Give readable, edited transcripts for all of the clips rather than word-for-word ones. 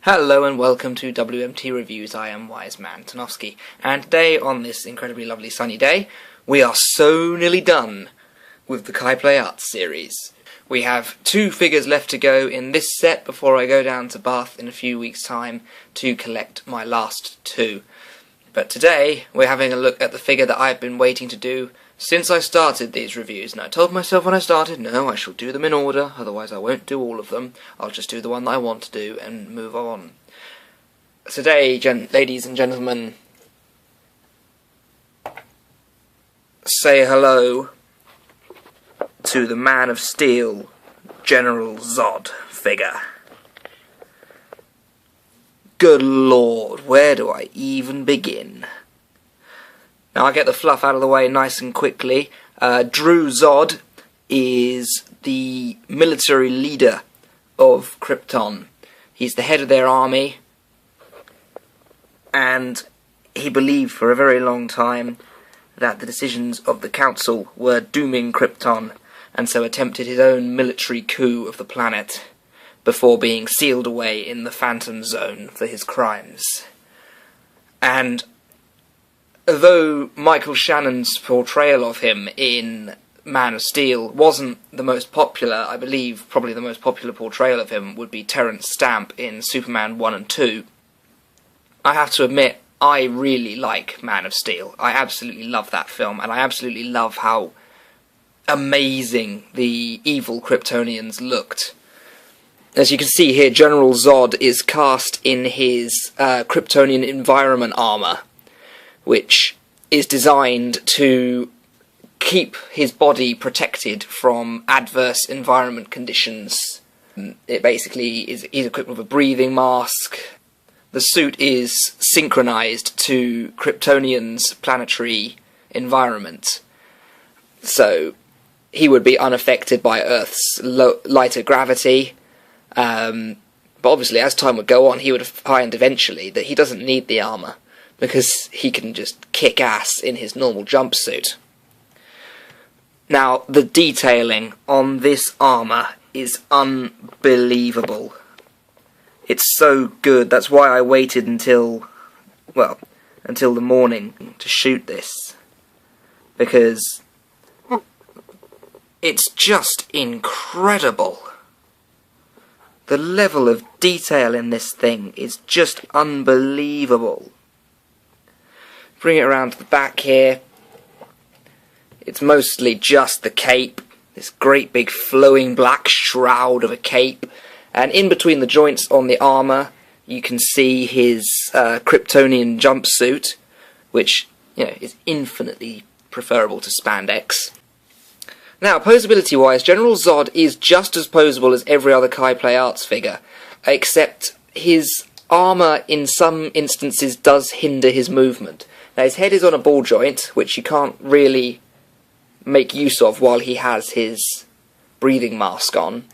Hello and welcome to WMT Reviews. I am Wise Man Tanofsky, and today, on this incredibly lovely sunny day, we are so nearly done with the Kai Play Arts series. We have 2 figures left to go in this set before I go down to Bath in a few weeks' time to collect my last 2. But today, we're having a look at the figure that I've been waiting to do since I started these reviews, and I told myself when I started, no, I shall do them in order, otherwise I won't do all of them. I'll just do the one that I want to do and move on. Today, ladies and gentlemen, say hello to the Man of Steel, General Zod figure. Good lord, where do I even begin? Now, I'll get the fluff out of the way nice and quickly. Drew Zod is the military leader of Krypton. He's the head of their army, and he believed for a very long time that the decisions of the Council were dooming Krypton, and so attempted his own military coup of the planet before being sealed away in the Phantom Zone for his crimes. And although Michael Shannon's portrayal of him in Man of Steel wasn't the most popular, I believe probably the most popular portrayal of him would be Terence Stamp in Superman 1 and 2. I have to admit, I really like Man of Steel. I absolutely love that film, and I absolutely love how amazing the evil Kryptonians looked. As you can see here, General Zod is cast in his Kryptonian environment armour, which is designed to keep his body protected from adverse environment conditions. It basically he's equipped with a breathing mask. The suit is synchronized to Kryptonian's planetary environment, so he would be unaffected by Earth's lighter gravity. But obviously, as time would go on, he would find eventually that he doesn't need the armour, because he can just kick ass in his normal jumpsuit. Now, the detailing on this armour is unbelievable. It's so good. That's why I waited until the morning to shoot this, because it's just incredible. The level of detail in this thing is just unbelievable. Bring it around to the back here. It's mostly just the cape, this great big flowing black shroud of a cape, and in between the joints on the armour you can see his Kryptonian jumpsuit, which is infinitely preferable to spandex. Now, posability wise, General Zod is just as posable as every other Kai Play Arts figure, except his armour in some instances does hinder his movement. Now, his head is on a ball joint, which you can't really make use of while he has his breathing mask on.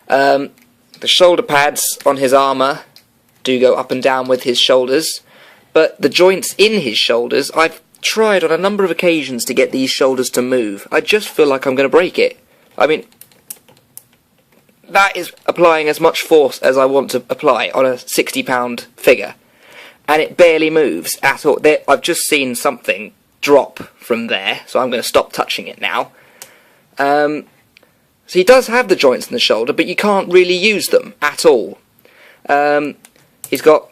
The shoulder pads on his armour do go up and down with his shoulders, but the joints in his shoulders, I've tried on a number of occasions to get these shoulders to move. I just feel like I'm going to break it. I mean, that is applying as much force as I want to apply on a £60 figure, and it barely moves at all. I've just seen something drop from there, so I'm going to stop touching it now. So he does have the joints in the shoulder, but you can't really use them at all. He's got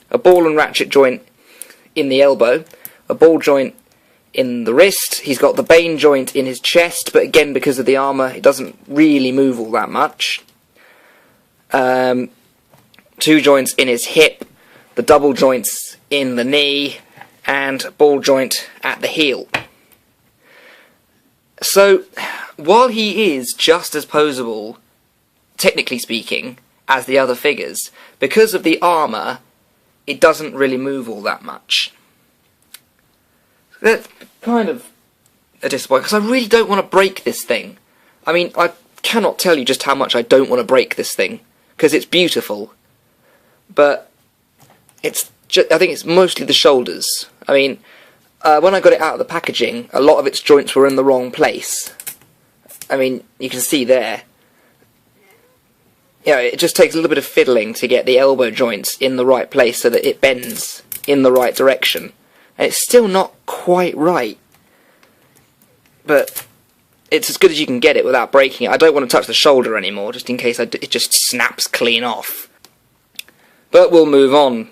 a ball and ratchet joint in the elbow, a ball joint in the wrist. He's got the bane joint in his chest, but again, because of the armour, it doesn't really move all that much. 2 joints in his hip, the double joints in the knee, and a ball joint at the heel. So, while he is just as posable, technically speaking, as the other figures, because of the armour, it doesn't really move all that much. That's kind of a disappointment, because I really don't want to break this thing. I mean, I cannot tell you just how much I don't want to break this thing, because it's beautiful, but I think it's mostly the shoulders. I mean, when I got it out of the packaging, a lot of its joints were in the wrong place. I mean, you can see there. you know, it just takes a little bit of fiddling to get the elbow joints in the right place so that it bends in the right direction. And it's still not quite right. But it's as good as you can get it without breaking it. I don't want to touch the shoulder anymore, just in case it just snaps clean off. But we'll move on.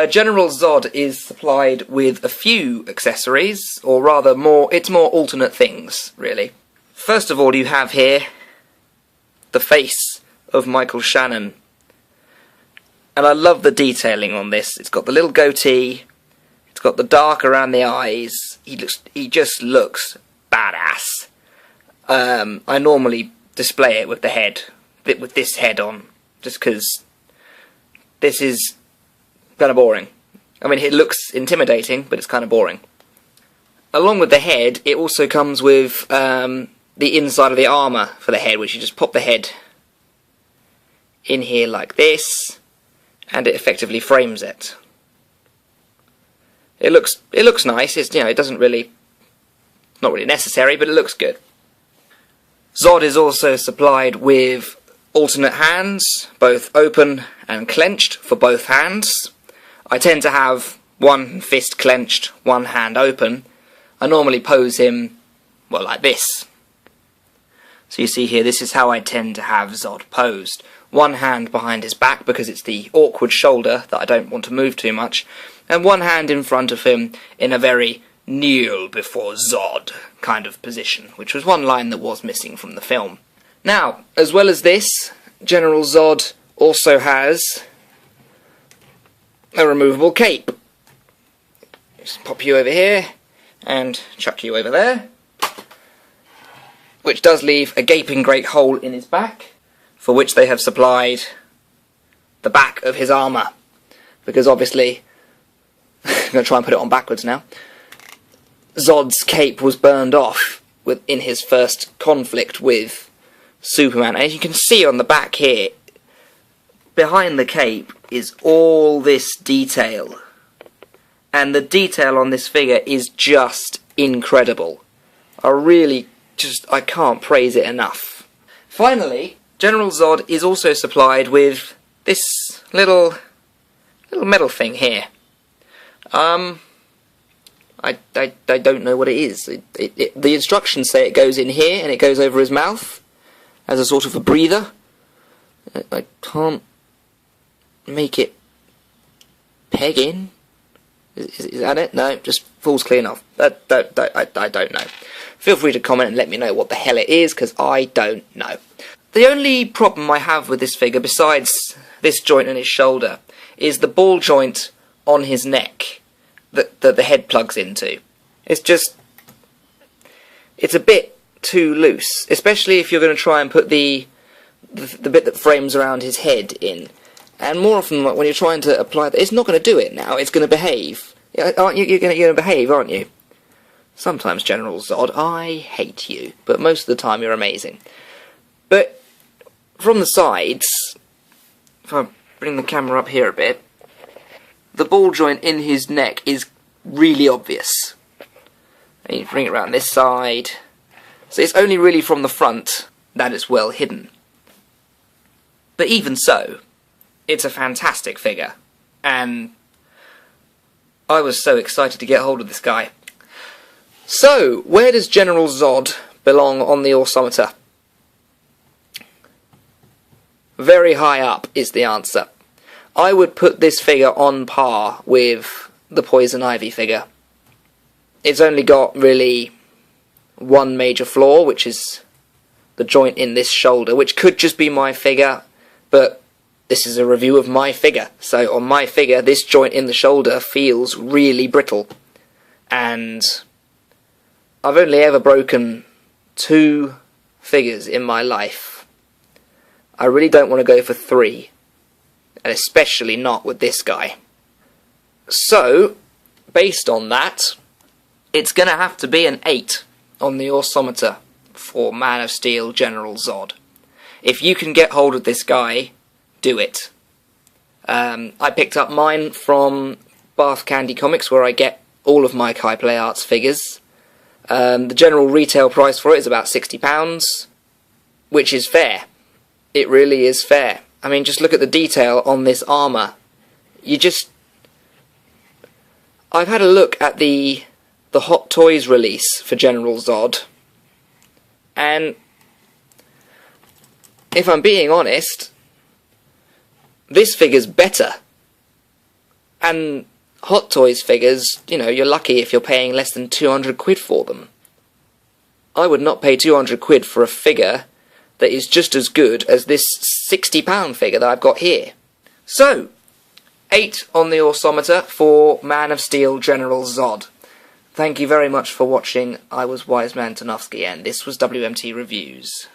General Zod is supplied with a few accessories, or rather it's more alternate things, really. First of all, you have here the face of Michael Shannon. And I love the detailing on this. It's got the little goatee, it's got the dark around the eyes. He just looks badass. I normally display it with the head, with this head on, just because this is kind of boring. I mean, it looks intimidating, but it's kind of boring. Along with the head, it also comes with the inside of the armour for the head, which you just pop the head in here like this, and it effectively frames it. It looks nice. It's, you know, it doesn't really, not really necessary, but it looks good. Zod is also supplied with alternate hands, both open and clenched for both hands. I tend to have one fist clenched, one hand open. I normally pose him, well, like this. So you see here, this is how I tend to have Zod posed. One hand behind his back, because it's the awkward shoulder that I don't want to move too much, and one hand in front of him in a very kneel before Zod kind of position, which was one line that was missing from the film. Now, as well as this, General Zod also has a removable cape. Just pop you over here and chuck you over there, which does leave a gaping great hole in his back, for which they have supplied the back of his armour, because obviously I'm going to try and put it on backwards now. Zod's cape was burned off in his first conflict with Superman, and as you can see on the back here, behind the cape is all this detail, and the detail on this figure is just incredible. I can't praise it enough. Finally, General Zod is also supplied with this little metal thing here. I don't know what it is. The instructions say it goes in here and it goes over his mouth as a sort of a breather. I can't make it peg in. Is that it? No, just falls clean off. I don't know. Feel free to comment and let me know what the hell it is, because I don't know. The only problem I have with this figure, besides this joint in his shoulder, is the ball joint on his neck that the head plugs into. It's a bit too loose, especially if you're going to try and put the bit that frames around his head in. And more often, like, when you're trying to apply that, it's not going to do it now. It's going to behave. Aren't you? You're going to behave, aren't you? Sometimes, General Zod, I hate you, but most of the time you're amazing. But from the sides, if I bring the camera up here a bit, the ball joint in his neck is really obvious. And you bring it around this side, so it's only really from the front that it's well hidden. But even so, it's a fantastic figure, and I was so excited to get hold of this guy. So, where does General Zod belong on the Ausometer? Very high up is the answer. I would put this figure on par with the Poison Ivy figure. It's only got really one major flaw, which is the joint in this shoulder, which could just be my figure, but this is a review of my figure. So on my figure, this joint in the shoulder feels really brittle. And I've only ever broken 2 figures in my life. I really don't want to go for 3. And especially not with this guy. So, based on that, it's going to have to be an 8 on the Ausometer for Man of Steel General Zod. If you can get hold of this guy, do it. I picked up mine from Bath Candy Comics, where I get all of my Kai Play Arts figures. The general retail price for it is about £60, which is fair. it really is fair. I mean, just look at the detail on this armour. I've had a look at the Hot Toys release for General Zod, and if I'm being honest, this figure's better. And Hot Toys figures, you know, you're lucky if you're paying less than 200 quid for them. I would not pay 200 quid for a figure that is just as good as this £60 figure that I've got here. So, 8 on the Orsometer for Man of Steel General Zod. Thank you very much for watching. I was Wiseman Tanofsky, and this was WMT Reviews.